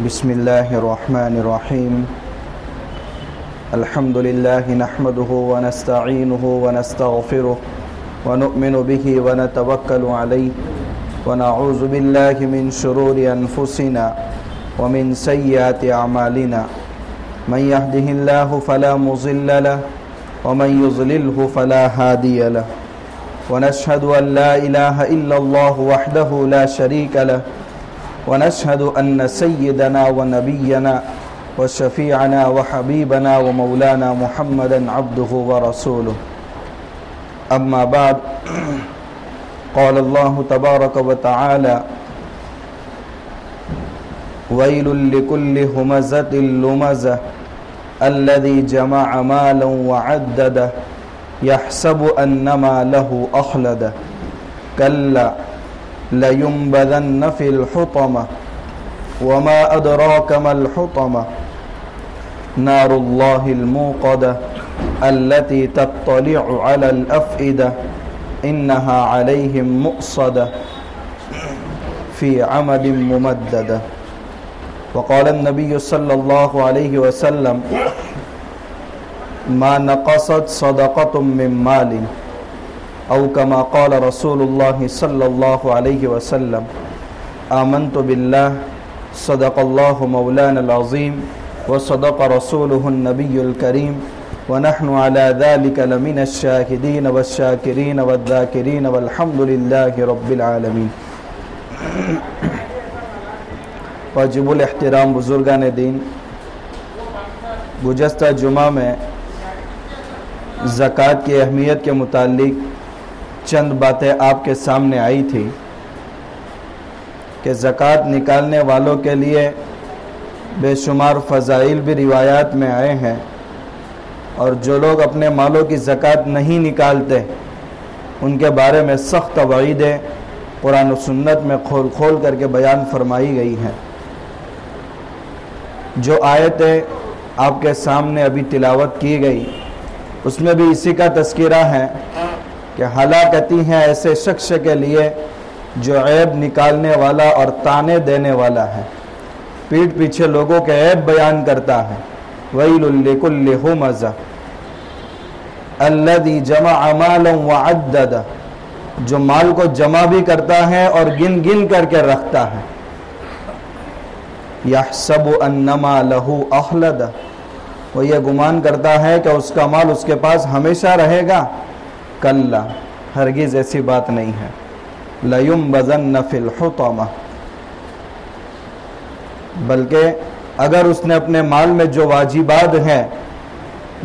بسم الله الرحمن الرحيم الحمد لله نحمده ونستعينه ونستغفره ونؤمن به ونتوكل عليه ونعوذ بالله من شرور أنفسنا ومن سيئات أعمالنا من يهده الله فلا مضل له ومن يضلله فلا هادي له ونشهد أن لا إله إلا الله وحده لا شريك له ونشهد أن سيدنا ونبينا وشفيعنا وحبيبنا ومولانا محمدا عبده ورسوله أما بعد قال الله تبارك وتعالى ويل لكل همزة لمزة الذي جمع مالا وعدده يحسب أن ماله أخلده كلا لينبذن في الحطمة وما أدراك ما الحطمة نار الله الموقدة التي تطلع على الأفئدة إنها عليهم مؤصدة في عمد ممددة وقال النبي صلى الله عليه وسلم ما نقصت صدقة من مال أو كما قال رسول الله صلى الله عليه وسلم آمنت بالله صدق الله مولانا العظيم وصدق رسوله النبي الكريم ونحن على ذلك لمن الشاهدين والشاكرين والذاكرين والحمد لله رب العالمين. واجب الاحترام بزرگان دین، گزشتہ جمعہ میں زکوٰۃ کی اہمیت کے متعلق چند باتیں آپ کے سامنے آئی تھی کہ زکوٰۃ نکالنے والوں کے لیے بے شمار فضائل بھی روایات میں آئے ہیں، اور جو لوگ اپنے مالوں کی زکوٰۃ نہیں نکالتے ان کے بارے میں سخت وعیدیں قرآن و سنت میں کھول کھول کر کے بیان فرمائی گئی ہیں. جو آیتیں آپ کے سامنے ابھی تلاوت کی گئی اس میں بھی اسی کا تذکرہ ہے کہ ہلاکتی ہیں ایسے شخص کے لیے جو عیب نکالنے والا اور طعنے دینے والا ہے، پیٹھ پیچھے لوگوں کے عیب بیان کرتا ہے. ویل لکل ہمزہ الذی جمع مالا وعددہ، جو مال کو جمع بھی کرتا ہے اور گن گن کر کے رکھتا ہے. یحسب ان مالہ اخلدہ، وہ یہ گمان کرتا ہے کہ اس کا مال اس کے پاس ہمیشہ رہے گا. کلا، ہرگز ایسی بات نہیں ہے. لَيُنبَذَنَّ فِي الْحُطَمَةِ، بلکہ اگر اس نے اپنے مال میں جو واجبات ہیں،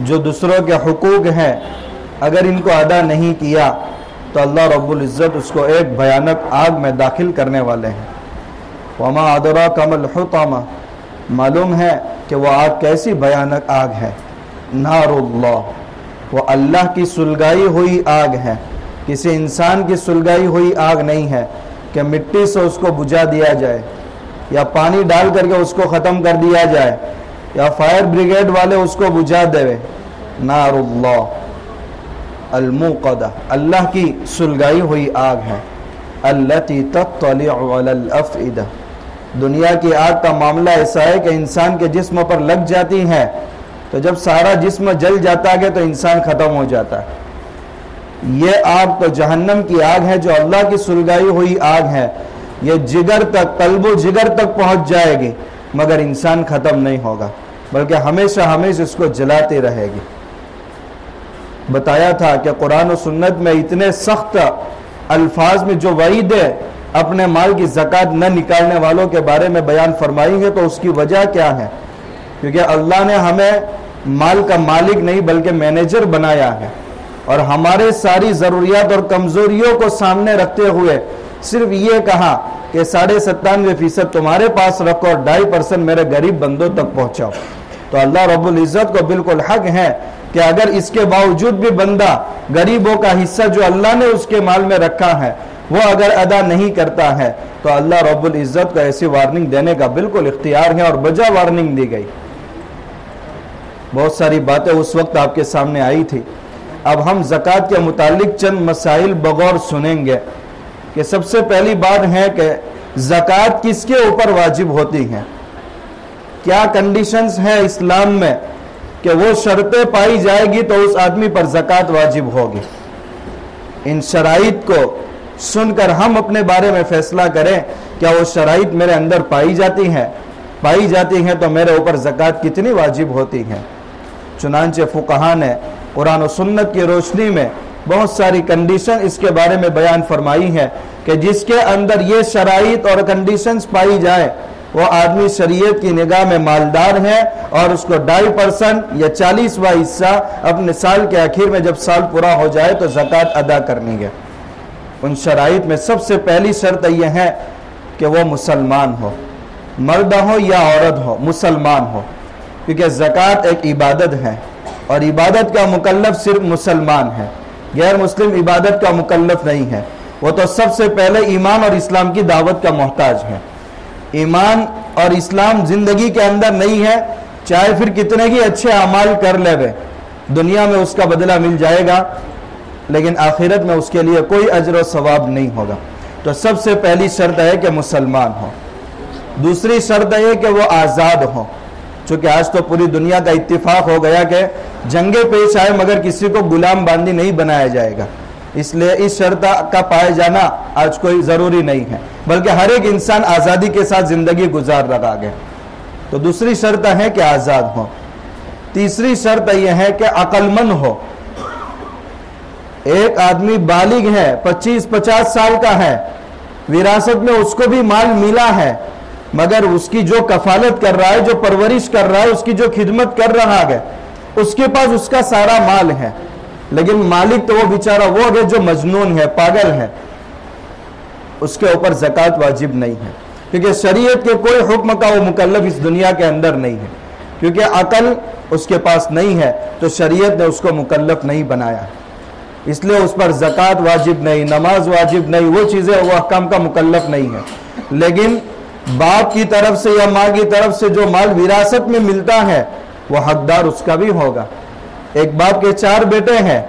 جو دوسروں کے حقوق ہیں، اگر ان کو ادا نہیں کیا تو اللہ رب العزت اس کو ایک بھیانک آگ میں داخل کرنے والے ہیں. وَمَا أَدْرَاكَ مَا الْحُطَمَةِ، معلوم ہے کہ وہ آگ کیسی بھیانک آگ ہے. نار اللہ، وہ اللہ کی سلگائی ہوئی آگ ہے، کسی انسان کی سلگائی ہوئی آگ نہیں ہے کہ مٹی سے اس کو بجھا دیا جائے یا پانی ڈال کر کے اس کو ختم کر دیا جائے یا فائر بریگیڈ والے اس کو بجھا دے. نار اللہ الموقدہ، اللہ کی سلگائی ہوئی آگ ہے. التی تطلع علی الافئدہ، دنیا کی آگ کا معاملہ ایسا ہے کہ انسان کے جسم پر لگ جاتی ہے تو جب سارا جسم جل جاتا ہے تو انسان ختم ہو جاتا ہے. یہ آگ تو جہنم کی آگ ہے جو اللہ کی سلگائی ہوئی آگ ہے. یہ جگر تک، قلب و جگر تک پہنچ جائے گی مگر انسان ختم نہیں ہوگا بلکہ ہمیشہ ہمیشہ اس کو جلاتی رہے گی. بتایا تھا کہ قرآن و سنت میں اتنے سخت الفاظ میں جو وعید ہے اپنے مال کی زکوٰۃ نہ نکالنے والوں کے بارے میں بیان فرمائی ہے تو اس کی وجہ کیا ہے؟ کیونکہ اللہ نے ہمیں مال کا مالک نہیں بلکہ مینیجر بنایا ہے، اور ہمارے ساری ضروریات اور کمزوریوں کو سامنے رکھتے ہوئے صرف یہ کہا کہ 97.5% تمہارے پاس رکھو اور 2.5% میرے غریب بندوں تک پہنچاؤ. تو اللہ رب العزت کو بالکل حق ہے کہ اگر اس کے باوجود بھی بندہ غریبوں کا حصہ جو اللہ نے اس کے مال میں رکھا ہے وہ اگر ادا نہیں کرتا ہے تو اللہ رب العزت کو ایسی وارننگ دینے کا بالکل اختیار ہے، اور بجا وارننگ دی گئی. بہت ساری باتیں اس وقت آپ کے سامنے آئی تھی. اب ہم زکوٰۃ کے متعلق چند مسائل بغور سنیں گے کہ سب سے پہلی بات ہے کہ زکوٰۃ کس کے اوپر واجب ہوتی ہے. کیا کنڈیشنز ہیں اسلام میں کہ وہ شرطیں پائی جائے گی تو اس آدمی پر زکوٰۃ واجب ہوگی. ان شرائط کو سن کر ہم اپنے بارے میں فیصلہ کریں کیا وہ شرائط میرے اندر پائی جاتی ہیں تو میرے اوپر زکوٰۃ کتنی واجب ہوتی ہے. چنانچہ فقہاء نے قرآن و سنت کی روشنی میں بہت ساری کنڈیشن اس کے بارے میں بیان فرمائی ہے کہ جس کے اندر یہ شرائط اور کنڈیشنز پائی جائے وہ آدمی شریعت کی نگاہ میں مالدار ہے اور اس کو 2.5% یا 40واں حصہ اپنے سال کے آخر میں جب سال پورا ہو جائے تو زکوٰۃ ادا کرنی ہے. ان شرائط میں سب سے پہلی شرط یہ ہے کہ وہ مسلمان ہو، مرد ہو یا عورت ہو، مسلمان ہو، کیونکہ زکوٰۃ ایک عبادت ہے اور عبادت کا مکلف صرف مسلمان ہے، غیر مسلم عبادت کا مکلف نہیں ہے. وہ تو سب سے پہلے ایمان اور اسلام کی دعوت کا محتاج ہے. ایمان اور اسلام زندگی کے اندر نہیں ہے، چاہے پھر کتنے ہی اچھے اعمال کر لے وے، دنیا میں اس کا بدلہ مل جائے گا لیکن آخرت میں اس کے لیے کوئی اجر و ثواب نہیں ہوگا. تو سب سے پہلی شرط ہے کہ مسلمان ہو. دوسری شرط ہے کہ وہ آزاد ہو. چونکہ آج تو پوری دنیا کا اتفاق ہو گیا کہ جنگیں پیش آئے مگر کسی کو غلام باندھی نہیں بنایا جائے گا، اس لیے اس شرط کا پائے جانا آج کوئی ضروری نہیں ہے، بلکہ ہر ایک انسان آزادی کے ساتھ زندگی گزار رہا ہے. تو دوسری شرط ہے کہ آزاد ہو. تیسری شرط یہ ہے کہ عقل مند ہو. ایک آدمی بالغ ہے، 25-50 سال کا ہے، وراثت میں اس کو بھی مال ملا ہے مگر اس کی جو کفالت کر رہا ہے، جو پرورش کر رہا ہے، اس کی جو خدمت کر رہا ہے، اس کے پاس اس کا سارا مال ہے لیکن مالک تو وہ بیچارہ وہ ہے جو مجنون ہے، پاگل ہے، اس کے اوپر زکوٰۃ واجب نہیں ہے کیونکہ شریعت کے کوئی حکم کا وہ مکلف اس دنیا کے اندر نہیں ہے. کیونکہ عقل اس کے پاس نہیں ہے تو شریعت نے اس کو مکلف نہیں بنایا، اس لیے اس پر زکوٰۃ واجب نہیں، نماز واجب نہیں، وہ چیزیں وہ احکام کا مکلف نہیں ہے. لیکن باپ کی طرف سے یا ماں کی طرف سے جو مال وراثت میں ملتا ہے وہ حقدار اس کا بھی ہوگا. ایک باپ کے 4 بیٹے ہیں،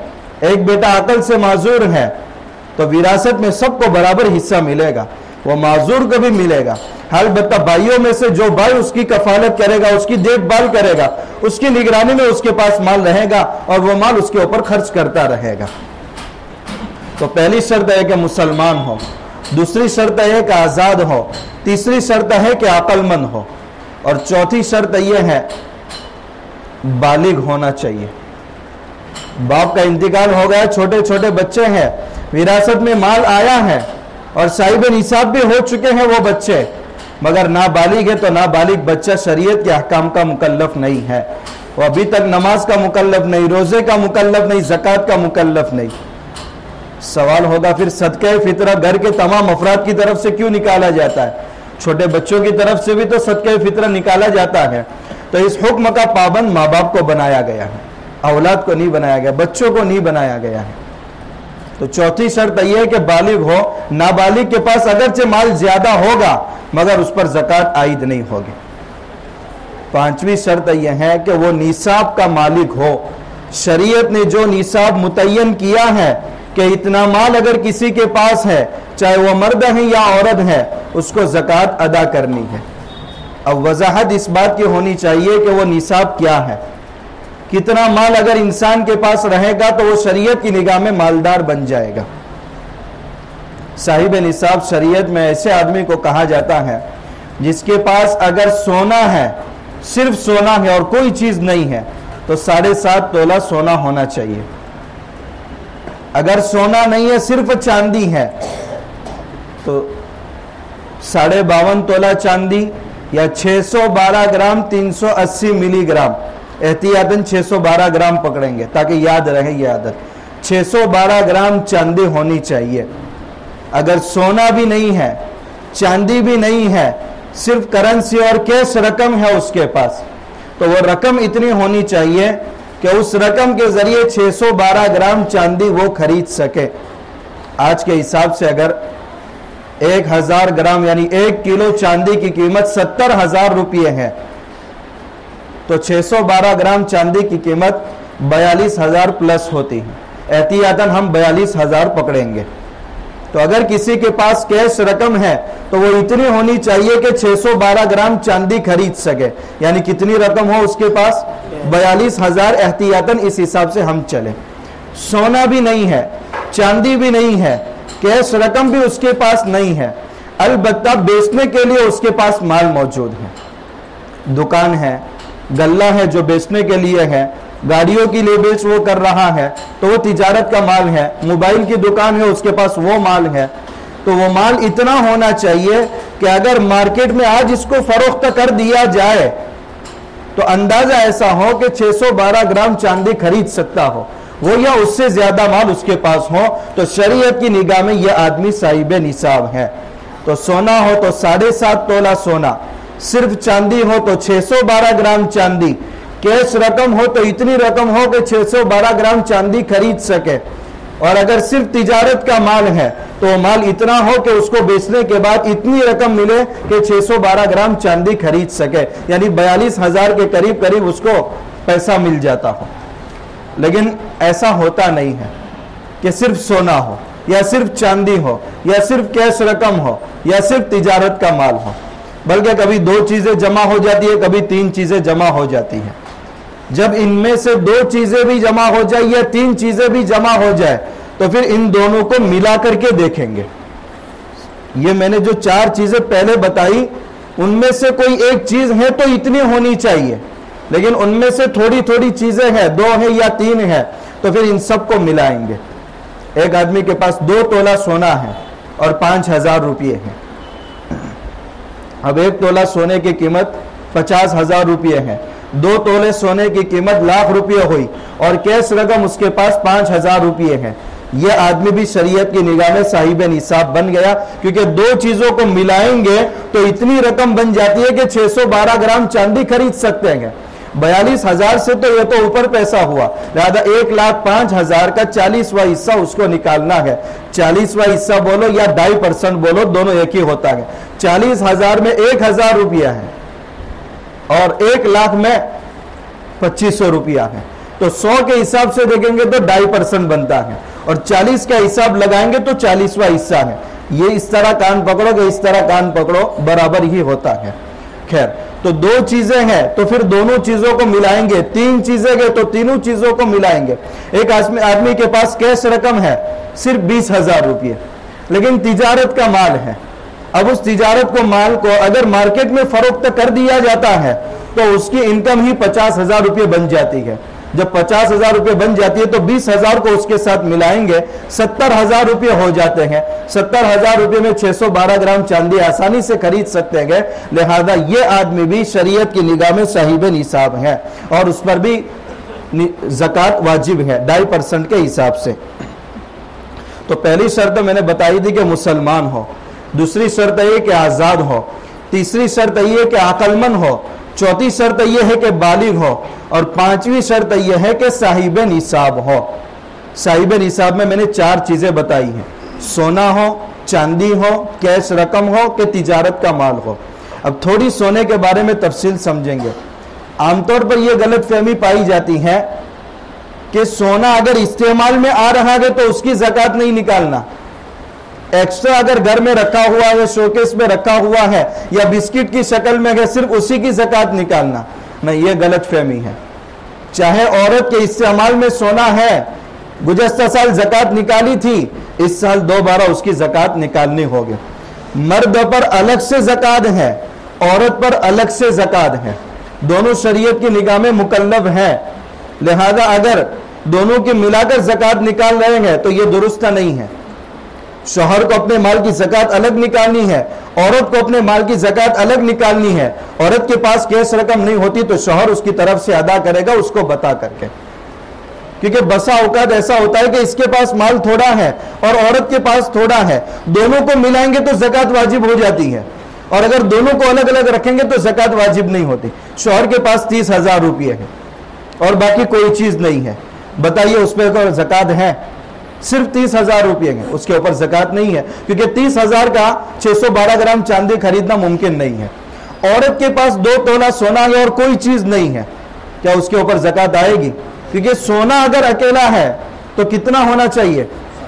ایک بیٹا عقل سے معذور ہے تو وراثت میں سب کو برابر حصہ ملے گا، وہ معذور کو بھی ملے گا. البتہ بھائیوں میں سے جو بھائی اس کی کفالت کرے گا، اس کی دیکھ بھال کرے گا، اس کی نگرانی میں اس کے پاس مال رہے گا اور وہ مال اس کے اوپر خرچ کرتا رہے گا. تو پہلی شرط ہے کہ مسلمان ہو، دوسری شرط ہے کہ آزاد ہو، تیسری شرط ہے کہ عقل مند ہو اور چوتھی شرط یہ ہے بالغ ہونا چاہیے. باپ کا انتقال ہو گیا، چھوٹے چھوٹے بچے ہیں، وراثت میں مال آیا ہے اور صاحب نصاب بھی ہو چکے ہیں وہ بچے مگر نابالغ ہے تو نابالغ بچہ شریعت کے احکام کا مکلف نہیں ہے. وہ ابھی تک نماز کا مکلف نہیں، روزے کا مکلف نہیں، زکوٰۃ کا مکلف نہیں. سوال ہوگا پھر صدقہ فطرہ گھر کے تمام افراد کی طرف سے کیوں نکالا جاتا ہے؟ چھوٹے بچوں کی طرف سے بھی تو صدقہ فطرہ نکالا جاتا ہے. تو اس حکم کا پابند ماں باپ کو بنایا گیا ہے، اولاد کو نہیں بنایا گیا، بچوں کو نہیں بنایا گیا ہے. تو چوتھی شرط یہ ہے کہ بالغ ہو. نابالغ کے پاس اگرچہ مال زیادہ ہوگا مگر اس پر زکوٰۃ عائد نہیں ہوگی. پانچویں شرط یہ ہے کہ وہ نصاب کا مالک ہو. شریعت نے جو نصاب متعین کیا ہے کہ اتنا مال اگر کسی کے پاس ہے چاہے وہ مرد ہے یا عورت ہے اس کو زکوٰۃ ادا کرنی ہے. اب وضاحت اس بات کی ہونی چاہیے کہ وہ نصاب کیا ہے. کتنا مال اگر انسان کے پاس رہے گا تو وہ شریعت کی نگاہ میں مالدار بن جائے گا. صاحب نصاب شریعت میں ایسے آدمی کو کہا جاتا ہے جس کے پاس اگر سونا ہے، صرف سونا ہے اور کوئی چیز نہیں ہے تو 7.5 تولہ سونا ہونا چاہیے. اگر سونا نہیں ہے صرف چاندی ہے تو 52.5 تولہ چاندی یا 612 گرام 380 ملی گرام، احتیاطاً 612 گرام پکڑیں گے تاکہ یاد رہے یہ عادت. 612 گرام چاندی ہونی چاہیے. اگر سونا بھی نہیں ہے، چاندی بھی نہیں ہے، صرف کرنسی اور کیش رقم ہے اس کے پاس تو وہ رقم اتنی ہونی چاہیے کہ اس رقم کے ذریعے 612 گرام چاندی وہ خرید سکے. آج کے حساب سے اگر 1000 گرام یعنی 1 کلو چاندی کی قیمت 70,000 روپے ہے تو 612 گرام چاندی کی قیمت 42,000 پلس ہوتی ہے. احتیاطاً ہم 42,000 پکڑیں گے. تو اگر کسی کے پاس کیش رقم ہے تو وہ اتنی ہونی چاہیے کہ 612 گرام چاندی خرید سکے. یعنی کتنی رقم ہو اس کے پاس؟ 42,000 احتیاطاً اس حساب سے ہم چلیں. سونا بھی نہیں ہے، چاندی بھی نہیں ہے، کیش رقم بھی اس کے پاس نہیں ہے، البتہ بیچنے کے لیے اس کے پاس مال موجود ہے. دکان ہے، گلہ ہے جو بیچنے کے لیے ہے، گاڑیوں کے لیے بیچ وہ کر رہا ہے تو وہ تجارت کا مال ہے. موبائل کی دکان ہے، اس کے پاس وہ مال ہے. تو وہ مال اتنا ہونا چاہیے کہ اگر مارکیٹ میں آج اس کو فروخت کر دیا جائے تو اندازہ ایسا ہو کہ 612 گرام چاندی خرید سکتا ہو وہ، یا اس سے زیادہ مال اس کے پاس ہو. تو شریعت کی نگاہ میں یہ آدمی صاحب نصاب ہے. تو سونا ہو تو 7.5 تولہ سونا، صرف چاندی ہو تو 612 گرام چاندی، کیش رقم ہو تو اتنی رقم ہو کہ 612 گرام چاندی خرید سکے. اور اگر صرف تجارت کا مال ہے تو وہ مال اتنا ہو کہ اس کو بیچنے کے بعد اتنی رقم ملے کہ 612 گرام چاندی خرید سکے. یعنی 42,000 کے قریب اس کو پیسہ مل جاتا ہو. لیکن ایسا ہوتا نہیں ہے کہ صرف سونا ہو یا صرف چاندی ہو یا صرف کیش رقم ہو یا صرف تجارت کا مال ہو، بلکہ کبھی 2 چیزیں جمع ہو جاتی ہے، کبھی 3 چیزیں جمع ہو جاتی ہیں. جب ان میں سے 2 چیزیں بھی جمع ہو جائے یا 3 چیزیں بھی جمع ہو جائے تو پھر ان دونوں کو ملا کر کے دیکھیں گے. یہ میں نے جو 4 چیزیں پہلے بتائی ان میں سے کوئی ایک چیز ہے تو اتنی ہونی چاہیے، لیکن ان میں سے تھوڑی چیزیں ہیں، 2 ہیں یا 3 ہیں، تو پھر ان سب کو ملائیں گے. ایک آدمی کے پاس 2 تولہ سونا ہے اور 5,000 روپیے ہیں. اب 1 تولہ سونے کی قیمت 50,000 روپیے ہے، 2 تولے سونے کی قیمت لاکھ روپیے ہوئی اور کیش رقم اس کے پاس 5,000 روپیے ہیں. یہ آدمی بھی شریعت کی نگاہ میں صاحب نصاب بن گیا، کیونکہ 2 چیزوں کو ملائیں گے تو اتنی رقم بن جاتی ہے کہ 612 گرام چاندی خرید سکتے ہیں. 42,000 سے تو یہ تو اوپر پیسہ ہوا، لہذا 1,05,000 کا 40واں حصہ اس کو نکالنا ہے. 40واں حصہ بولو یا 2.5% بولو، دونوں ایک ہی ہوتا ہے. 40,000 میں 1,000 روپیہ ہے اور 1,00,000 میں 2,500 روپیہ ہے. تو 100 کے حساب سے دیکھیں گے تو 2.5% بنتا ہے اور 40 کا حساب لگائیں گے تو 40واں حصہ ہے. یہ اس طرح کان پکڑو کہ اس طرح کان پکڑو برابر ہی ہوتا ہے. خیر، تو 2 چیزیں ہیں تو پھر دونوں چیزوں کو ملائیں گے. 3 چیزیں گے تو تینوں چیزوں کو ملائیں گے. ایک آدمی کے پاس کیش رقم ہے صرف 20,000 روپیے، لیکن تجارت کا مال ہے. اب اس تجارت کو مال کو اگر مارکیٹ میں فروخت کر دیا جاتا ہے تو اس کی انکم ہی 50,000 روپے بن جاتی ہے. جب 50,000 روپے بن جاتی ہے تو 20,000 کو اس کے ساتھ ملائیں گے، 70,000 روپے ہو جاتے ہیں. 70,000 روپے میں 612 گرام چاندی آسانی سے خرید سکتے ہیں. لہذا یہ آدمی بھی شریعت کی نگاہ میں صاحب نصاب ہے اور اس پر بھی زکوٰۃ واجب ہے 2.5% کے حساب سے. تو پہلی شرط میں نے بتائی تھی کہ مسلمان ہو، دوسری شرط یہ کہ آزاد ہو، تیسری شرط یہ کہ عقل مند ہو، چوتھی شرط یہ ہے کہ بالغ ہو اور 5ویں شرط یہ ہے کہ صاحب نصاب ہو. صاحب نصاب میں نے 4 چیزیں بتائی ہیں، سونا ہو، چاندی ہو، کیش رقم ہو کہ تجارت کا مال ہو. اب تھوڑی سونے کے بارے میں تفصیل سمجھیں گے. عام طور پر یہ غلط فہمی پائی جاتی ہے کہ سونا اگر استعمال میں آ رہا ہے تو اس کی زکوٰۃ نہیں نکالنا. ایکسٹرا اگر گھر میں رکھا ہوا ہے، شوکیس میں رکھا ہوا ہے یا بسکٹ کی شکل میں ہے، صرف اسی کی زکوٰۃ نکالنا. نہیں، یہ غلط فہمی ہے. چاہے عورت کے استعمال میں سونا ہے، گزشتہ سال زکوٰۃ نکالی تھی، اس سال دوبارہ اس کی زکوٰۃ نکالنی ہوگی. مرد پر الگ سے زکوٰۃ ہے، عورت پر الگ سے زکوٰۃ ہے، دونوں شریعت کی نگاہ میں مکلف ہیں. لہذا اگر دونوں کی ملا کر زکوٰۃ نکال رہے ہیں تو یہ درست نہیں ہے. شوہر کو اپنے مال کی زکوٰۃ الگ نکالنی ہے، عورت کو اپنے مال کی زکوٰۃ الگ نکالنی ہے. عورت کے پاس کیش رقم نہیں ہوتی تو شوہر اس کی طرف سے ادا کرے گا اس کو بتا کر کے، کیونکہ بسا اوقات ایسا ہوتا ہے کہ اس کے پاس مال تھوڑا ہے اور عورت کے پاس تھوڑا ہے، دونوں کو ملائیں گے تو زکوٰۃ واجب ہو جاتی ہے، اور اگر دونوں کو الگ الگ رکھیں گے تو زکوٰۃ واجب نہیں ہوتی. شوہر کے پاس 30,000 روپیے ہے اور باقی کوئی چیز نہیں ہے، بتائیے اس پہ زکوٰۃ ہے؟ صرف 30,000 روپیے ہیں، اس کے اوپر زکوٰۃ نہیں ہے، کیونکہ 30,000 کا 612 گرام چاندی خریدنا ممکن نہیں ہے. عورت کے پاس 2 تولہ سونا ہے اور کوئی چیز نہیں ہے، کیا اس کے اوپر زکوٰۃ آئے گی؟ کیونکہ سونا اگر اکیلا ہے تو کتنا ہونا چاہیے؟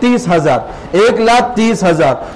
30,000, 1,30,000,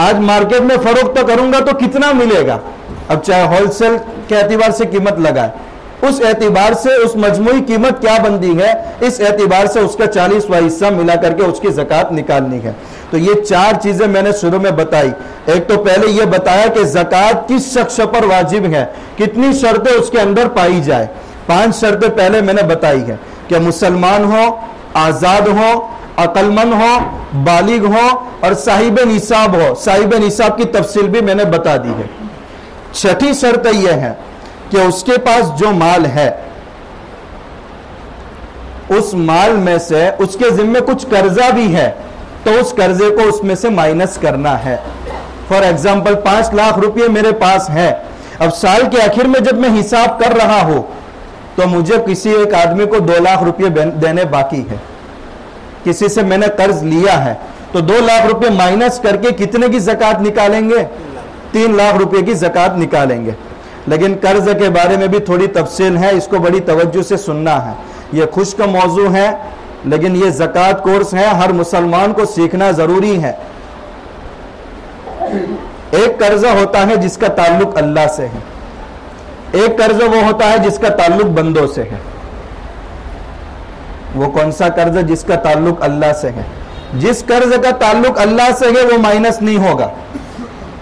آج مارکیٹ میں فروخت تو کروں گا تو کتنا ملے گا؟ اب چاہے ہول سیل کے اعتبار سے قیمت لگائے، اس اعتبار سے اس مجموعی قیمت کیا بنتی ہے، اس اعتبار سے اس کا 40واں حصہ ملا کر کے اس کی زکوٰۃ نکالنی ہے۔ تو یہ 4 چیزیں میں نے شروع میں بتائی۔ ایک تو پہلے یہ بتایا کہ زکوٰۃ کس شخص پر واجب ہے، کتنی شرطیں اس کے اندر پائی جائے۔ 5 شرطیں پہلے میں نے بتائی ہے کہ مسلمان ہو، آزاد ہو، عقل مند ہو، بالغ ہو اور صاحب نصاب ہو۔ صاحب نصاب کی تفصیل بھی میں نے بتا دی ہے۔ 6ٹھی شرط یہ ہے کہ اس کے پاس جو مال ہے اس مال میں سے اس کے ذمے کچھ قرضہ بھی ہے تو اس قرضے کو اس میں سے مائنس کرنا ہے۔ فار ایگزامپل 5 لاکھ روپے میرے پاس ہے، اب سال کے آخر میں جب میں حساب کر رہا ہوں تو مجھے کسی ایک آدمی کو 2 لاکھ روپے دینے باقی ہے، کسی سے میں نے قرض لیا ہے، تو 2 لاکھ روپے مائنس کر کے کتنے کی زکوٰۃ نکالیں گے؟ 3 لاکھ روپے کی زکوٰۃ نکالیں گے۔ لیکن قرض کے بارے میں بھی تھوڑی تفصیل ہے، اس کو بڑی توجہ سے سننا ہے۔ یہ خشک موضوع ہے لیکن یہ زکوٰۃ کورس ہے، ہر مسلمان کو سیکھنا ضروری ہے۔ ایک قرضہ ہوتا ہے جس کا تعلق اللہ سے ہے، ایک قرضہ وہ ہوتا ہے جس کا تعلق بندوں سے ہے۔ وہ کون سا قرض ہے؟ جس کا تعلق اللہ سے ہے۔ جس قرض کا تعلق اللہ سے ہے وہ مائنس نہیں ہوگا،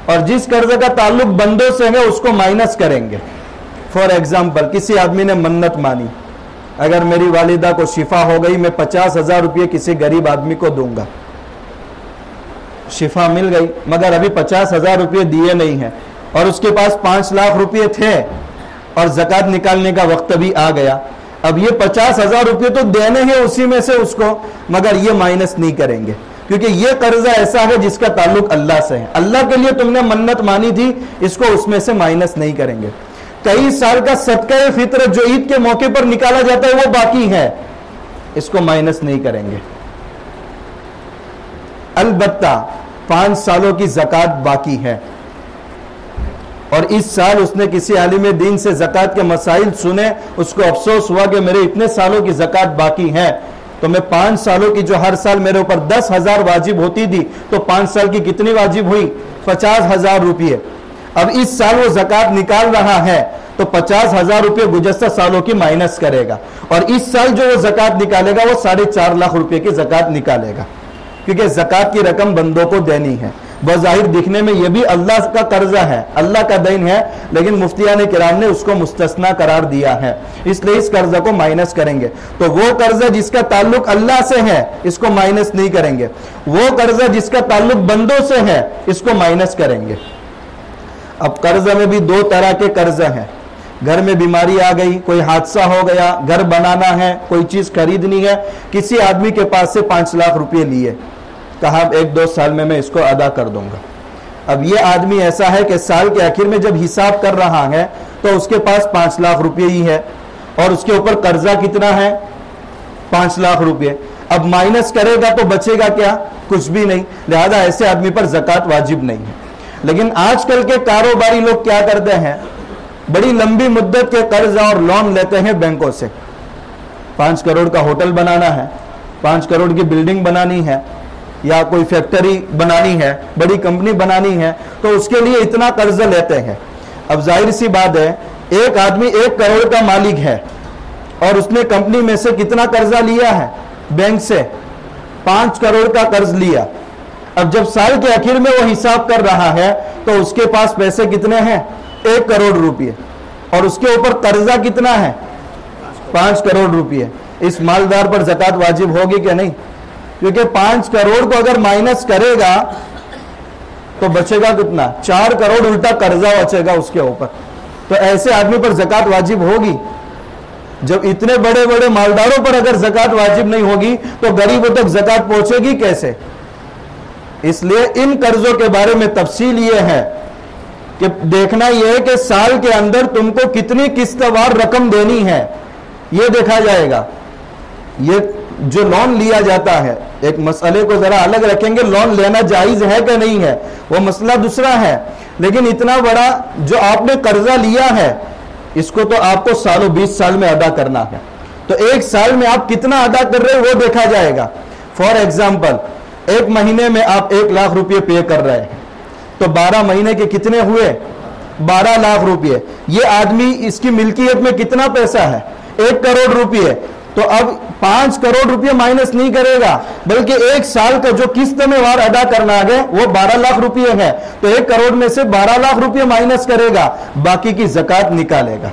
اور جس قرض کا تعلق بندوں سے ہے اس کو مائنس کریں گے۔ فار ایگزامپل کسی آدمی نے منت مانی، اگر میری والدہ کو شفا ہو گئی میں 50,000 روپے کسی غریب آدمی کو دوں گا، شفا مل گئی مگر ابھی 50,000 روپے دیے نہیں ہیں اور اس کے پاس 5 لاکھ روپے تھے اور زکوٰۃ نکالنے کا وقت بھی آ گیا۔ اب یہ 50,000 روپے تو دینے ہیں اسی میں سے اس کو، مگر یہ مائنس نہیں کریں گے کیونکہ یہ قرضہ ایسا ہے جس کا تعلق اللہ سے ہے۔ اللہ کے لیے تم نے منت مانی تھی، اس کو اس میں سے مائنس نہیں کریں گے۔ کئی سال کا صدقہ فطر جو عید کے موقع پر نکالا جاتا ہے وہ باقی ہے، اس کو مائنس نہیں کریں گے۔ البتہ 5 سالوں کی زکوٰۃ باقی ہے، اور اس سال اس نے کسی عالم دین سے زکوٰۃ کے مسائل سنے، اس کو افسوس ہوا کہ میرے اتنے سالوں کی زکوٰۃ باقی ہے، تو میں 5 سالوں کی جو ہر سال میرے اوپر 10,000 واجب ہوتی تھی تو 5 سال کی کتنی واجب ہوئی؟ 50,000 روپے۔ اب اس سال وہ زکوٰۃ نکال رہا ہے تو 50,000 روپے گزشتہ سالوں کی مائنس کرے گا، اور اس سال جو وہ زکوٰۃ نکالے گا وہ 4.5 لاکھ روپے کی زکوٰۃ نکالے گا، کیونکہ زکوٰۃ کی رقم بندوں کو دینی ہے۔ بظاہر دکھنے میں یہ بھی اللہ کا قرضہ ہے، اللہ کا دین ہے، لیکن مفتیان کرام نے اس کو مستثنا قرار دیا ہے، اس لیے اس قرضہ کو مائنس کریں گے۔ تو وہ قرضہ جس کا تعلق اللہ سے ہے اس کو مائنس نہیں کریں گے، وہ قرضہ جس کا تعلق بندوں سے ہے اس کو مائنس کریں گے۔ اب قرضہ میں بھی 2 طرح کے قرضہ ہیں۔ گھر میں بیماری آ گئی، کوئی حادثہ ہو گیا، گھر بنانا ہے، کوئی چیز خریدنی ہے، کسی آدمی کے پاس سے 5 لاکھ روپے لیے، کہا 1-2 سال میں اس کو ادا کر دوں گا۔ اب یہ آدمی ایسا ہے کہ سال کے آخر میں جب حساب کر رہا ہے تو اس کے پاس 5 لاکھ روپے ہی ہے، اور اس کے اوپر قرضہ کتنا ہے؟ 5 لاکھ روپے۔ اب مائنس کرے گا تو بچے گا کیا؟ کچھ بھی نہیں، لہذا ایسے آدمی پر زکوٰۃ واجب نہیں ہے۔ لیکن آج کل کے کاروباری لوگ کیا کرتے ہیں؟ بڑی لمبی مدت کے قرض اور لون لیتے ہیں بینکوں سے۔ 5 کروڑ کا ہوٹل بنانا ہے، 5 کروڑ کی بلڈنگ بنانی ہے، یا کوئی فیکٹری بنانی ہے، بڑی کمپنی بنانی ہے، تو اس کے لیے اتنا قرض لیتے ہیں۔ اب ظاہر سی بات ہے، ایک آدمی 1 کروڑ کا مالک ہے اور اس نے کمپنی میں سے کتنا قرضہ لیا ہے؟ بینک سے 5 کروڑ کا قرض لیا۔ اب جب سال کے آخر میں وہ حساب کر رہا ہے تو اس کے پاس پیسے کتنے ہیں؟ 1 کروڑ روپے، اور اس کے اوپر قرضہ کتنا ہے؟ 5 کروڑ روپے۔ اس مالدار پر زکوٰۃ واجب ہوگی کہ نہیں؟ کیونکہ 5 کروڑ کو اگر مائنس کرے گا تو بچے گا کتنا؟ 4 کروڑ الٹا قرضہ بچے گا اس کے اوپر، تو ایسے آدمی پر زکوٰۃ واجب ہوگی؟ جب اتنے بڑے بڑے مالداروں پر اگر زکوٰۃ واجب نہیں ہوگی تو غریبوں تک زکوٰۃ پہنچے گی کیسے؟ اس لیے ان قرضوں کے بارے میں تفصیل یہ ہے کہ دیکھنا یہ ہے کہ سال کے اندر تم کو کتنی قسط وار رقم دینی ہے، یہ دیکھا جائے گا۔ یہ جو لون لیا جاتا ہے، ایک مسئلے کو ذرا الگ رکھیں گے، لون لینا جائز ہے کہ نہیں ہے وہ مسئلہ دوسرا ہے، لیکن اتنا بڑا جو آپ نے قرضہ لیا ہے اس کو تو آپ کو سالوں 20 سال میں ادا کرنا ہے، تو 1 سال میں آپ کتنا ادا کر رہے ہیں وہ دیکھا جائے گا۔ فار ایگزامپل 1 مہینے میں آپ 1 لاکھ روپے پے کر رہے ہیں، تو 12 مہینے کے کتنے ہوئے؟ 12 لاکھ روپے. یہ آدمی اس کی ملکیت میں کتنا پیسہ ہے؟ 1 کروڑ روپے. تو اب 5 کروڑ روپے مائنس نہیں کرے گا، بلکہ 1 سال کا جو قسط میں وار ادا کرنا ہے وہ 12 لاکھ روپے ہے، تو 1 کروڑ میں سے 12 لاکھ روپے مائنس کرے گا، باقی کی زکات نکالے گا.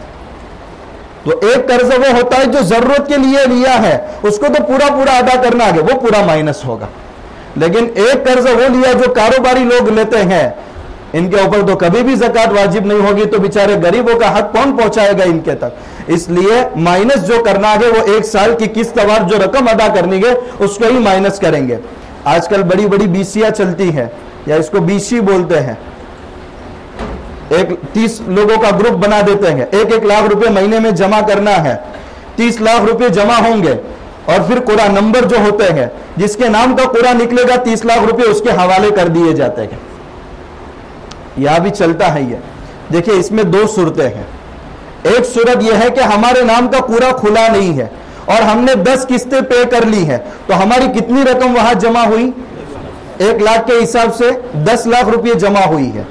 تو ایک قرض وہ ہوتا ہے جو ضرورت کے لیے لیا ہے، اس کو تو پورا ادا کرنا ہے، وہ پورا مائنس ہوگا. لیکن ایک قرض وہ لیا جو کاروباری لوگ لیتے ہیں، ان کے اوپر تو کبھی بھی زکات واجب نہیں ہوگی، تو بیچارے غریبوں کا حق کون پہنچائے گا ان کے تک؟ اس لیے مائنس جو کرنا ہے وہ 1 سال کی قسط وار جو رقم ادا کرنی ہے اس کو ہی مائنس کریں گے. آج کل بڑی بڑی بیسیاں چلتی ہیں، یا اس کو بیسی بولتے ہیں. 30 لوگوں کا گروپ بنا دیتے ہیں، 1 لاکھ روپے مہینے میں جمع کرنا ہے، 30 لاکھ روپے جمع ہوں گے، اور پھر قرآن نمبر جو ہوتے ہیں جس کے نام کا قرآن نکلے گا 30 لاکھ روپے اس کے حوالے کر دیے جاتے ہیں. یہاں بھی چلتا ہے یہ. دیکھیں اس میں 2 صورتیں ہیں. ایک صورت یہ ہے کہ ہمارے نام کا پورا کھلا نہیں ہے اور ہم نے 10 قسطیں پے کر لی ہیں، تو ہماری کتنی رقم وہاں جمع ہوئی؟ 1 لاکھ کے حساب سے 10 لاکھ روپے جمع ہوئی ہے.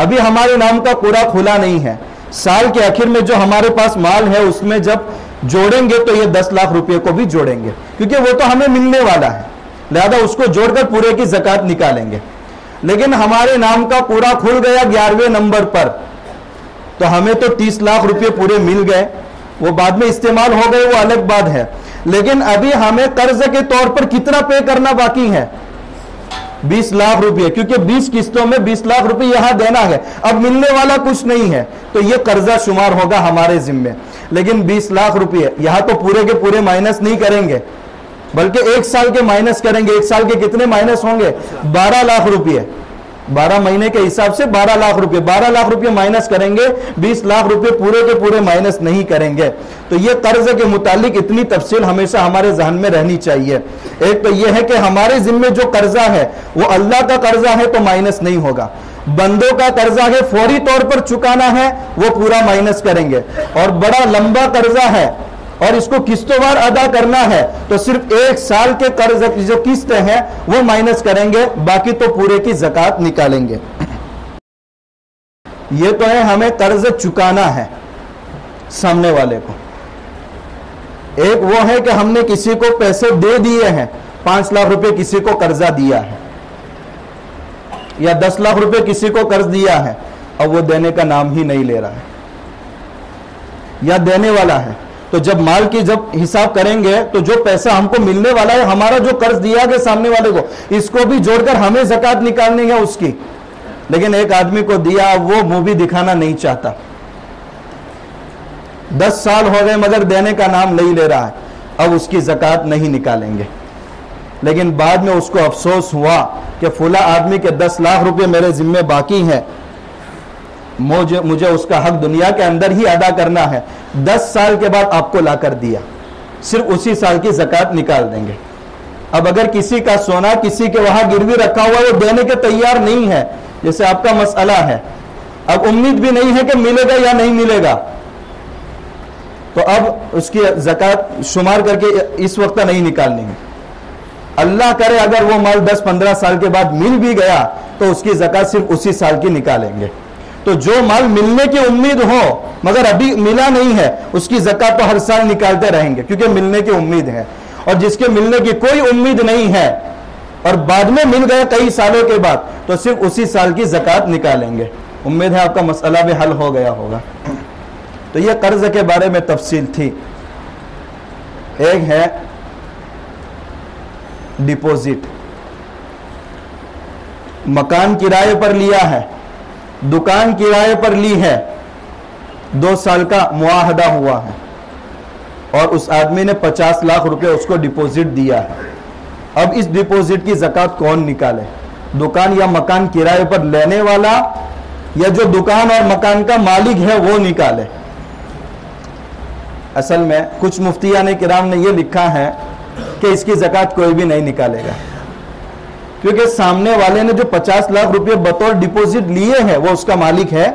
ابھی ہمارے نام کا پورا کھلا نہیں ہے. سال کے آخر میں جو ہمارے پاس مال ہے اس میں جب جوڑیں گے تو یہ 10 لاکھ روپے کو بھی جوڑیں گے، کیونکہ وہ تو ہمیں ملنے والا ہے، لہذا اس کو جوڑ کر پورے کی زکات نکالیں گے. لیکن ہمارے نام کا پورا کھل گیا 11ویں نمبر پر، تو ہمیں تو 30 لاکھ روپے پورے مل گئے، وہ بعد میں استعمال ہو گئے وہ الگ بات ہے. لیکن ابھی ہمیں قرض کے طور پر کتنا پے کرنا باقی ہے؟ 20 لاکھ روپے، کیونکہ 20 قسطوں میں 20 لاکھ روپے یہاں دینا ہے. اب ملنے والا کچھ نہیں ہے تو یہ قرضہ شمار ہوگا ہمارے ذمے. لیکن 20 لاکھ روپے یہاں تو پورے کے پورے مائنس نہیں کریں گے، بلکہ 1 سال کے مائنس کریں گے. 1 سال کے کتنے مائنس ہوں گے؟ 12 لاکھ روپے. 12 مہینے کے حساب سے 12 لاکھ روپے، 12 لاکھ روپے مائنس کریں گے، 20 لاکھ روپے پورے کے پورے مائنس نہیں کریں گے. تو یہ قرض کے متعلق اتنی تفصیل ہمیشہ ہمارے ذہن میں رہنی چاہیے. ایک تو یہ ہے کہ ہمارے ذمے جو قرضہ ہے وہ اللہ کا قرضہ ہے تو مائنس نہیں ہوگا. بندوں کا قرضہ ہے فوری طور پر چکانا ہے وہ پورا مائنس کریں گے. اور بڑا لمبا قرضہ ہے اور اس کو قسطوں وار ادا کرنا ہے تو صرف 1 سال کے قرض کی جو قسط ہیں وہ مائنس کریں گے، باقی تو پورے کی زکات نکالیں گے. یہ تو ہے ہمیں قرض چکانا ہے سامنے والے کو. ایک وہ ہے کہ ہم نے کسی کو پیسے دے دیے ہیں، 5 لاکھ روپے کسی کو قرضہ دیا ہے یا 10 لاکھ روپے کسی کو قرض دیا ہے اور وہ دینے کا نام ہی نہیں لے رہا ہے یا دینے والا ہے. تو جب مال کی جب حساب کریں گے تو جو پیسہ ہم کو ملنے والا ہے، ہمارا جو قرض دیا گیا سامنے والے کو، اس کو بھی جوڑ کر ہمیں زکات نکالنی ہے اس کی. لیکن ایک آدمی کو دیا وہ منہ بھی دکھانا نہیں چاہتا، 10 سال ہو گئے مگر دینے کا نام نہیں لے رہا ہے، اب اس کی زکات نہیں نکالیں گے. لیکن بعد میں اس کو افسوس ہوا کہ فلاں آدمی کے 10 لاکھ روپے میرے ذمے باقی ہیں، مجھے اس کا حق دنیا کے اندر ہی ادا کرنا ہے. 10 سال کے بعد آپ کو لا کر دیا، صرف اسی سال کی زکات نکال دیں گے. اب اگر کسی کا سونا کسی کے وہاں گروی رکھا ہوا وہ دینے کے تیار نہیں ہے، جیسے آپ کا مسئلہ ہے، اب امید بھی نہیں ہے کہ ملے گا یا نہیں ملے گا، تو اب اس کی زکات شمار کر کے اس وقت نہیں نکالنی ہے. اللہ کرے اگر وہ مال 10-15 سال کے بعد مل بھی گیا تو اس کی زکات صرف اسی سال کی نکالیں گے. تو جو مال ملنے کی امید ہو مگر ابھی ملا نہیں ہے اس کی زکات تو ہر سال نکالتے رہیں گے کیونکہ ملنے کی امید ہے. اور جس کے ملنے کی کوئی امید نہیں ہے اور بعد میں مل گئے کئی سالوں کے بعد تو صرف اسی سال کی زکات نکالیں گے. امید ہے آپ کا مسئلہ بھی حل ہو گیا ہوگا. تو یہ قرض کے بارے میں تفصیل تھی. ایک ہے ڈپوزٹ. مکان کرائے پر لیا ہے، دکان کرائے پر لی ہے، 2 سال کا معاہدہ ہوا ہے اور اس آدمی نے 50 لاکھ روپے اس کو ڈپوزٹ دیا ہے. اب اس ڈپوزٹ کی زکات کون نکالے؟ دکان یا مکان کرائے پر لینے والا یا جو دکان اور مکان کا مالک ہے وہ نکالے؟ اصل میں کچھ مفتیان کرام نے یہ لکھا ہے کہ اس کی زکات کوئی بھی نہیں نکالے گا، کیونکہ سامنے والے نے جو 50 لاکھ روپے بطور ڈپوزٹ لیے ہیں وہ اس کا مالک ہے،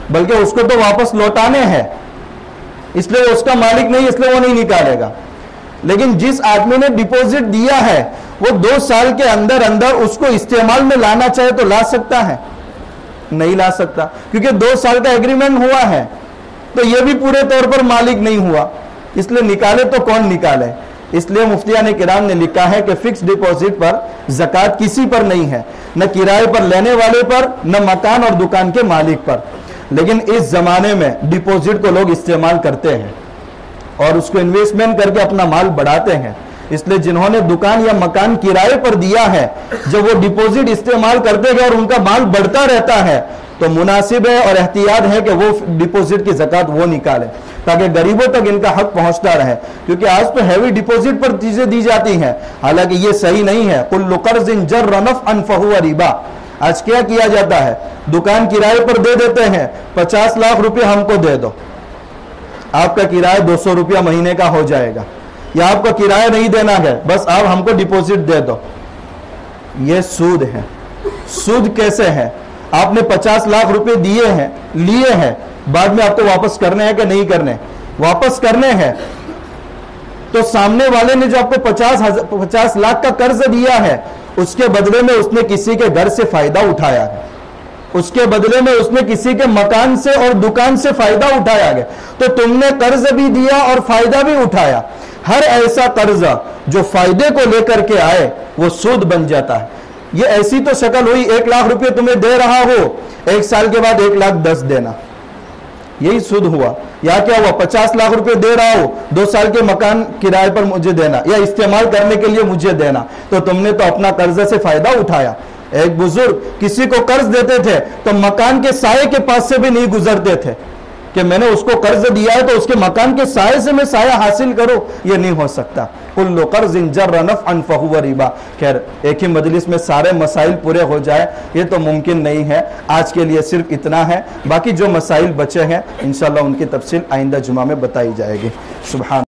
بلکہ اس کو تو واپس لوٹانے ہیں، اس لیے وہ اس کا مالک نہیں، اس لیے وہ نہیں نکالے گا. لیکن جس آدمی نے ڈپوزٹ دیا ہے وہ 2 سال کے اندر اندر اس کو استعمال میں لانا چاہے تو لا سکتا ہے؟ نہیں لا سکتا، کیونکہ 2 سال کا ایگریمنٹ ہوا ہے، تو یہ بھی پورے طور پر مالک نہیں ہوا، اس لیے نکالے تو کون نکالے؟ اس لیے مفتیان کرام نے لکھا ہے کہ فکس ڈپوزٹ پر زکوٰۃ کسی پر نہیں ہے، نہ کرائے پر لینے والے پر، نہ مکان اور دکان کے مالک پر، لیکن اس زمانے میں ڈپوزٹ کو لوگ استعمال کرتے ہیں اور اس کو انویسٹمنٹ کر کے اپنا مال بڑھاتے ہیں۔ اس لیے جنہوں نے دکان یا مکان کرائے پر دیا ہے، جب وہ ڈپوزٹ استعمال کرتے گئے اور ان کا مال بڑھتا رہتا ہے تو مناسب ہے اور احتیاط ہے کہ وہ ڈپوزٹ کی زکوٰۃ وہ نکالے تاکہ غریبوں تک ان کا حق پہنچتا رہے، کیونکہ آج تو ہیوی ڈپوزٹ پر چیزیں دی جاتی ہیں، حالانکہ یہ صحیح نہیں ہے۔ کل قرض جر نفعا فہو ربا۔ آج کیا جاتا ہے، دکان کرائے پر دے دیتے ہیں، 50 لاکھ روپے ہم کو دے دو، آپ کا کرایہ 200 روپیہ مہینے کا ہو جائے گا، یا آپ کا کرایہ نہیں دینا ہے، بس آپ ہم کو ڈپوزٹ دے دو۔ یہ سود ہے۔ سود کیسے ہے؟ آپ نے 50 لاکھ روپے دیے ہیں، لیے ہیں، بعد میں آپ کو واپس کرنے ہیں کہ نہیں کرنے؟ واپس کرنے ہیں، تو سامنے والے نے جو آپ کو 50 لاکھ کا قرض دیا ہے، اس کے بدلے میں اس نے کسی کے گھر سے فائدہ اٹھایا ہے، اس کے بدلے میں اس نے کسی کے مکان سے اور دکان سے فائدہ اٹھایا ہے، تو تم نے قرض بھی دیا اور فائدہ بھی اٹھایا۔ ہر ایسا قرض جو فائدے کو لے کر کے آئے وہ سود بن جاتا ہے۔ یہ ایسی تو شکل ہوئی 1 لاکھ روپے تمہیں دے رہا ہو، 1 سال کے بعد 1,10,000 دینا، یہی سود ہوا۔ یا کیا ہوا، 50 لاکھ روپے دے رہا ہو، 2 سال کے مکان کرائے پر مجھے دینا یا استعمال کرنے کے لیے مجھے دینا، تو تم نے تو اپنا قرض سے فائدہ اٹھایا۔ ایک بزرگ کسی کو قرض دیتے تھے تو مکان کے سائے کے پاس سے بھی نہیں گزرتے تھے کہ میں نے اس کو قرض دیا ہے تو اس کے مکان کے سائے سے میں سایہ حاصل کروں، یہ نہیں ہو سکتا۔ کل قرض جر نفعا فہو ربا۔ خیر، ایک ہی مجلس میں سارے مسائل پورے ہو جائے یہ تو ممکن نہیں ہے، آج کے لیے صرف اتنا ہے، باقی جو مسائل بچے ہیں انشاءاللہ ان کی تفصیل آئندہ جمعہ میں بتائی جائے گی۔ سبحان